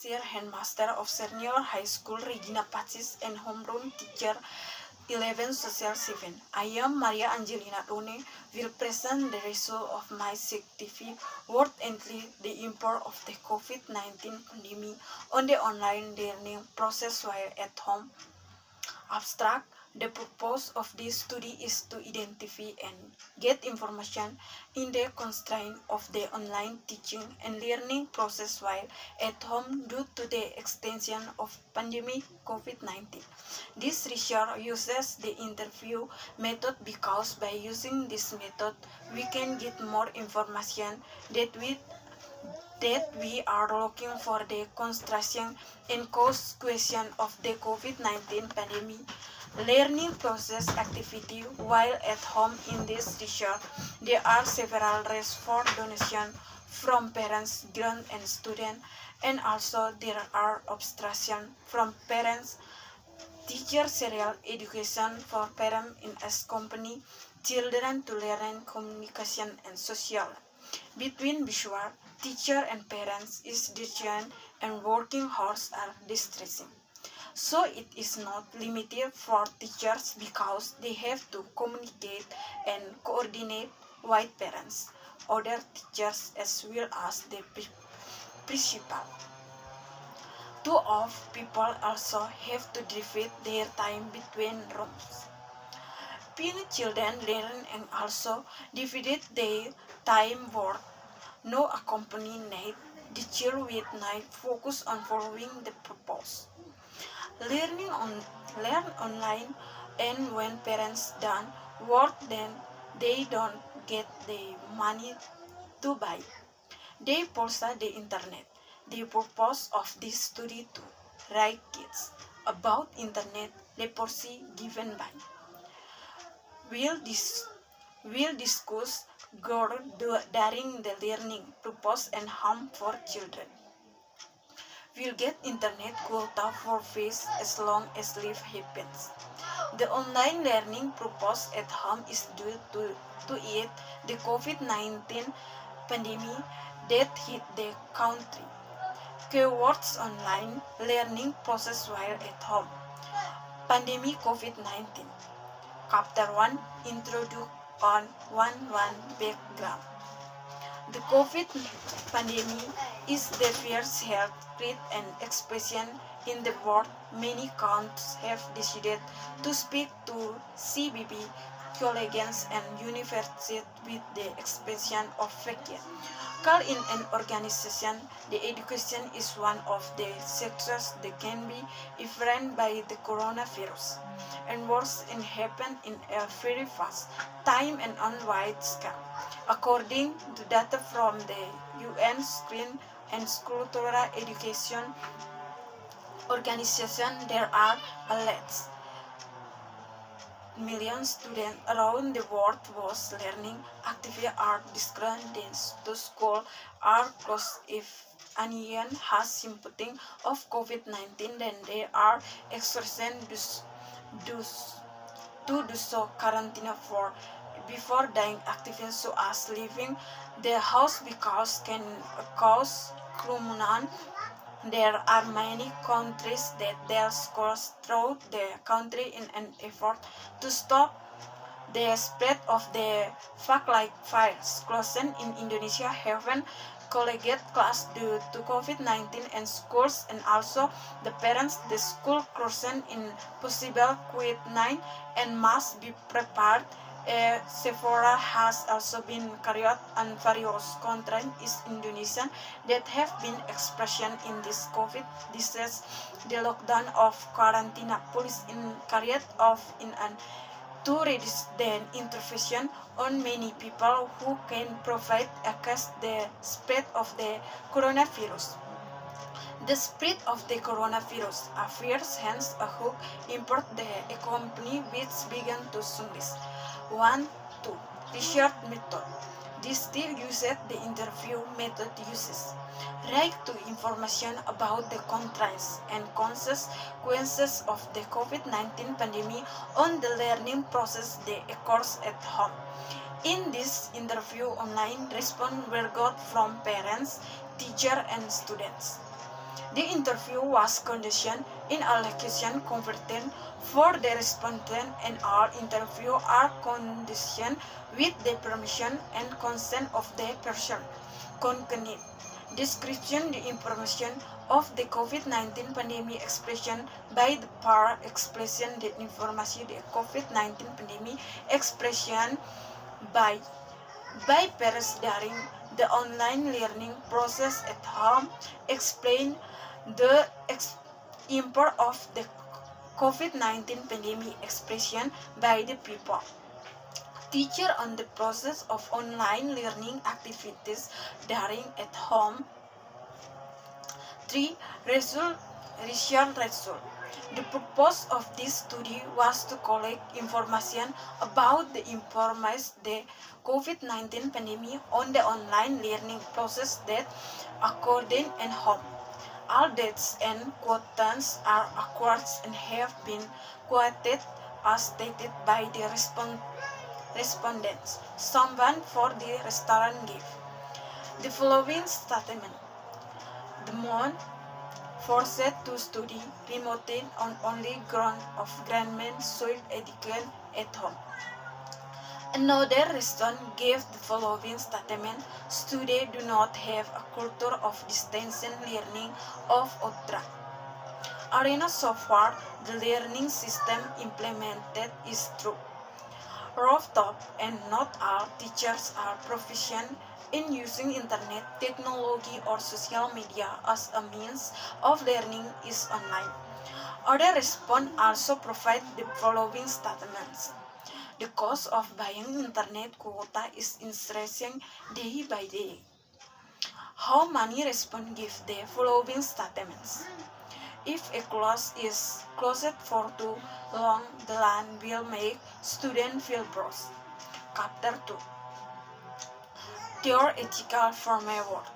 year headmaster of Senior High School Regina Pacis and homeroom teacher 11 Social 7. I am Maria Angelina Rone, will present the result of my scientific work entry the impact of the COVID-19 pandemic on the online learning process while at home. Abstract. The purpose of this study is to identify and get information in the constraint of the online teaching and learning process while at home due to the extension of pandemic COVID-19. This research uses the interview method because by using this method we can get more information that we are looking for the construction and cause question of the COVID-19 pandemic learning process activity while at home. In this research, there are several requests for donation from parents, grant and students, and also there are obstruction from parents, teacher serial education for parents in accompany children to learn communication and social. Between visual, teacher and parents is distressing and working hours are distressing. So it is not limited for teachers because they have to communicate and coordinate with parents, other teachers as well as the principal. Two of people also have to divide their time between rooms. Many children learn and also divide their time work. No accompany need the child with night focus on following the purpose. Learn online, and when parents don't work, then they don't get the money to buy. They pulse the internet. The purpose of this study to write kids about internet literacy given by. We'll discuss growth during the learning purpose and harm for children. We'll get internet quota for face as long as life happens. The online learning purpose at home is due to it the COVID-19 pandemic that hit the country. Keywords online learning process while at home. Pandemic COVID-19. Chapter 1 Introduction on 1 background. The COVID pandemic is the first health threat and expression in the world. Many countries have decided to speak to CBP colleagues and universities with the expression of failure. Call in an organization, the education is one of the sectors that can be affected by the coronavirus, and worse and happen in a very fast time and on wide scale. According to data from the UN Screen and Cultural Education Organization, there are at million students around the world was learning activity art, discipline, dance to school are closed. If anyone has symptoms of COVID-19, then they are exercising to do so quarantine for before dying activity so as leaving the house because can cause kerumunan. There are many countries that their schools throughout the country in an effort to stop the spread of the flag virus. Closing in Indonesia haven't collegiate class due to COVID-19 and schools and also the parents the school closing in possible COVID-19 and must be prepared. Sephora has also been carried on various countries in Indonesia that have been expressed in this COVID disease. The lockdown of quarantine police in carried off in an to reduce the intervention on many people who can provide against the spread of the coronavirus. The spread of the coronavirus appears hence a hook import the economy which began to sunrise. 1. 2. Research method. This still uses the interview method uses. Write to information about the contrasts and consequences of the COVID-19 pandemic on the learning process that occurs at home. In this interview, online response were got from parents, teachers, and students. The interview was conducted in a location converted for the respondent, and all interviews are conducted with the permission and consent of the person concerned. Description: the information of the COVID-19 pandemic expression by the part expression the information the COVID-19 pandemic expression by parents during the online learning process at home. Explain the impact of the COVID-19 pandemic expression by the people. Teacher on the process of online learning activities during at home. 3. Research result. The purpose of this study was to collect information about the information the COVID-19 pandemic on the online learning process that occurred at home. All dates and quotations are accurate and have been quoted as stated by the respondents. Someone for the restaurant gift. The following statement: the month forced to study remotely on only ground of grandmen soil education at home. Another respondent gave the following statement: students do not have a culture of distance learning of outra. Arena so far, the learning system implemented is true. Rooftop, and not all teachers are proficient in using internet technology or social media as a means of learning is online. Other response also provide the following statements: the cost of buying internet quota is increasing day by day. How many respond give the following statements: if a class is closed for too long, the land will make students feel bored. Chapter 2. Theoretical framework.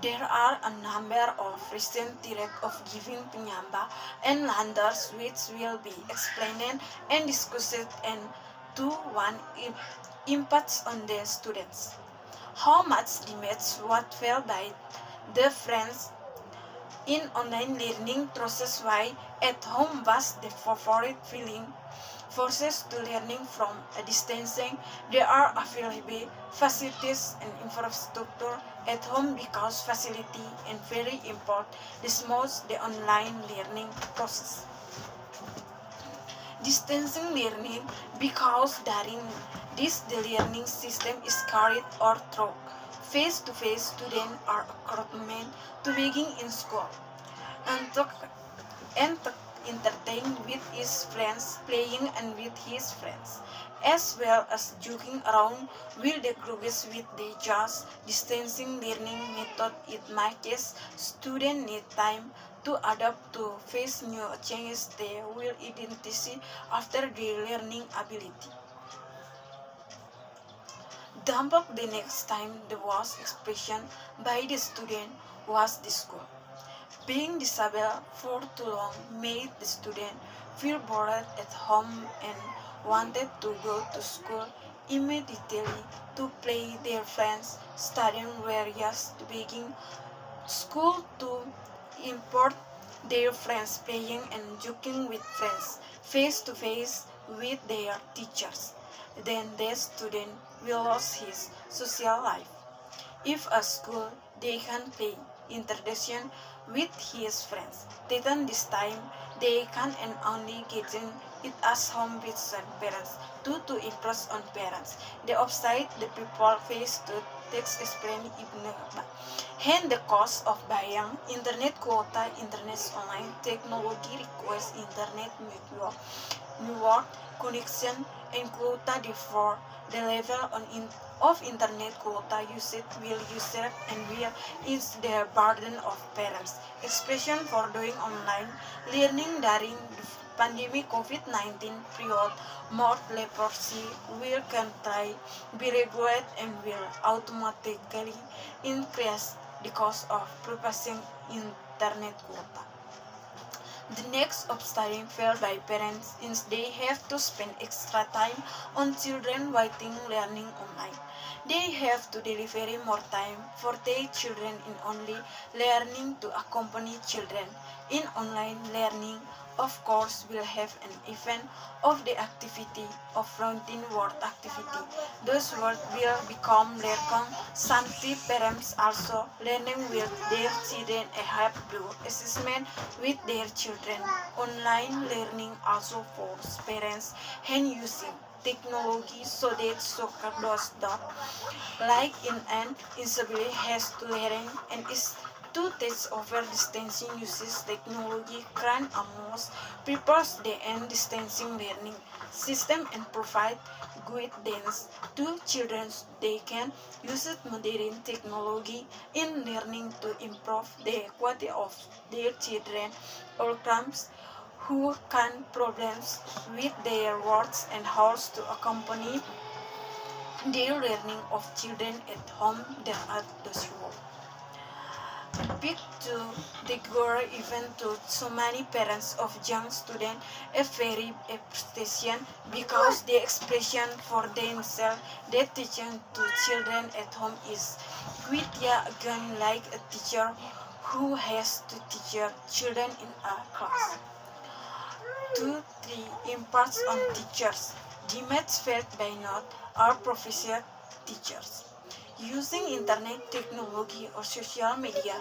There are a number of recent theories of giving penyamba and landers which will be explained and discussed, and 2.1 impacts on the students. How much damage what felt by the friends in online learning process, why at home was the favorite feeling. Forces to learning from a distance. There are available facilities and infrastructure at home because facility and very important this most the online learning process. Distancing learning because during this the learning system is carried or through face-to-face. Students are encouraged to begin in school and to entertain with his friends, playing and with his friends, as well as joking around with the groups with the just distancing learning method. In my case, students need time to adapt to face new changes they will identify after their learning ability. Dampak the next time the was expression by the student was the school. Being disabled for too long made the student feel bored at home and wanted to go to school immediately to play their friends, studying whereas to begin school to import their friends, playing and joking with friends, face to face with their teachers. Then the student will lose his social life. If a school they can play interaction with his friends, then this time they can and only getting it as home with some parents due to impress on parents. The upside the people face to text explain ibn. Hence the cost of buying internet quota, internet online technology requires internet network connection and quota. Therefore, the level of internet quota usage will user and will is the burden of parents, especially for doing online learning during the pandemic COVID-19 period. More leprosy will control be regulated and will automatically increase the cost of purchasing internet quota. The next of studying felt by parents since they have to spend extra time on children writing learning online. They have to deliver more time for their children in only learning to accompany children. In online learning, of course, will have an event of the activity of routine word activity. Those words will become learning. Some parents also learning with their children have to assessment with their children. Online learning also forces parents and using technology so that soccer does not like in an disability has to learn and is to teach over distancing uses technology can almost prepares the end distancing learning system and provide guidance to children. They can use modern technology in learning to improve the quality of their children outcomes who can problems with their words and how to accompany their learning of children at home than at the school. Big to the girl even to so many parents of young students a very appreciation because the expression for themselves that teaching to children at home is quite again like a teacher who has to teach children in a class. 2. 3. Impacts on teachers. Demerits felt by not our professor teachers. Using internet technology or social media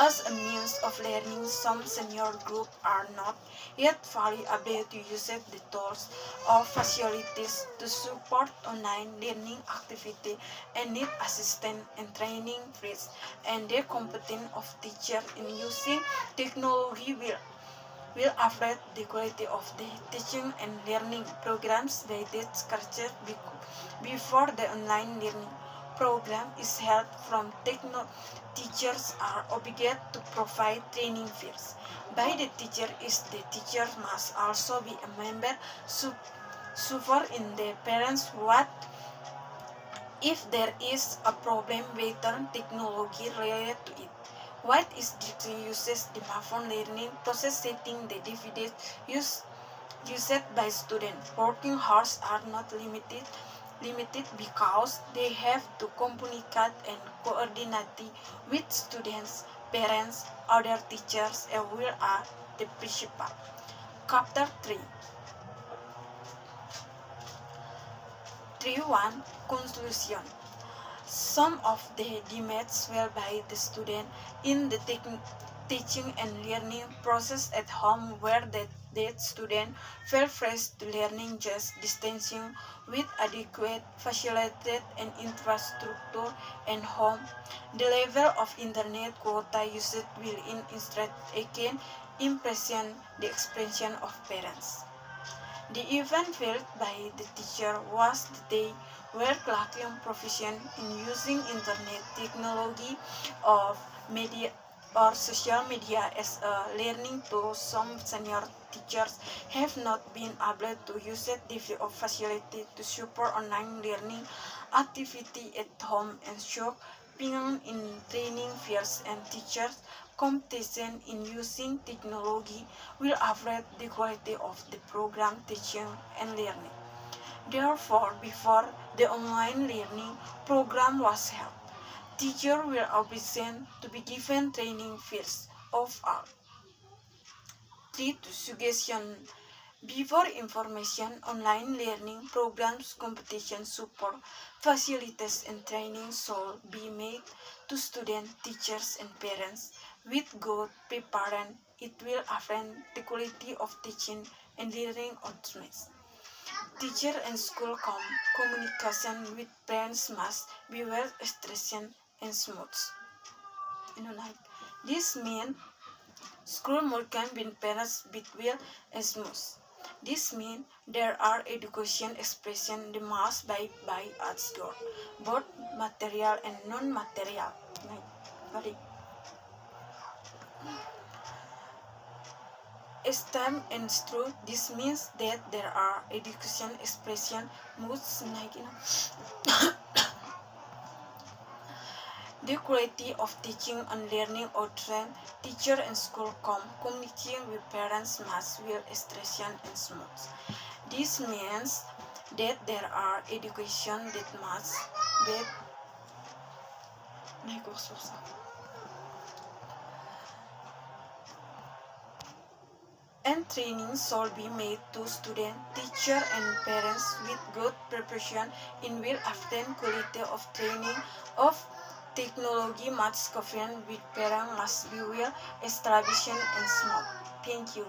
as a means of learning, some senior groups are not yet fully able to use the tools or facilities to support online learning activity and need assistance and training fees and the competence of teachers in using technology will affect the quality of the teaching and learning programs by this culture before the online learning program is held from teachers are obligated to provide training fees. By the teacher is the teacher must also be a member super in the parents what if there is a problem with technology related to it. What is the uses the phone learning process setting the dividends used by students. Working hours are not limited because they have to communicate and coordinate with students, parents, other teachers, and will are the principal. Chapter 3 3.1 Conclusion. Some of the demerits felt by the student in the teaching and learning process at home were that student felt fresh to learning just distancing with adequate facilities and infrastructure and home. The level of internet quota used will illustrate again impression the expression of parents. The event felt by the teacher was that they were lacking proficient in using internet technology of media or social media as a learning tool. Some senior teachers have not been able to use the facility to support online learning activity at home and show being in training fears and teachers competition in using technology will affect the quality of the program teaching and learning. Therefore, before the online learning program was held, teachers were obliged to be given training first of all. 3. Suggestion. Before information, online learning programs, competition support, facilities and training should be made to students, teachers and parents. With good preparation, it will affect the quality of teaching and learning outcomes. Teacher and school communication with parents must be well structured and smooth. This means school can be parents between smooth. This means there are education expression the must by at school, both material and non-material. STEM and true. This means that there are education expression moods the quality of teaching and learning outcomes, teacher and school communicating with parents must be expression and smooth. This means that there are education that must bed. And training should be made to students, teachers, and parents with good preparation in will often quality of training of technology must combine with parents must be well established and smart. Thank you.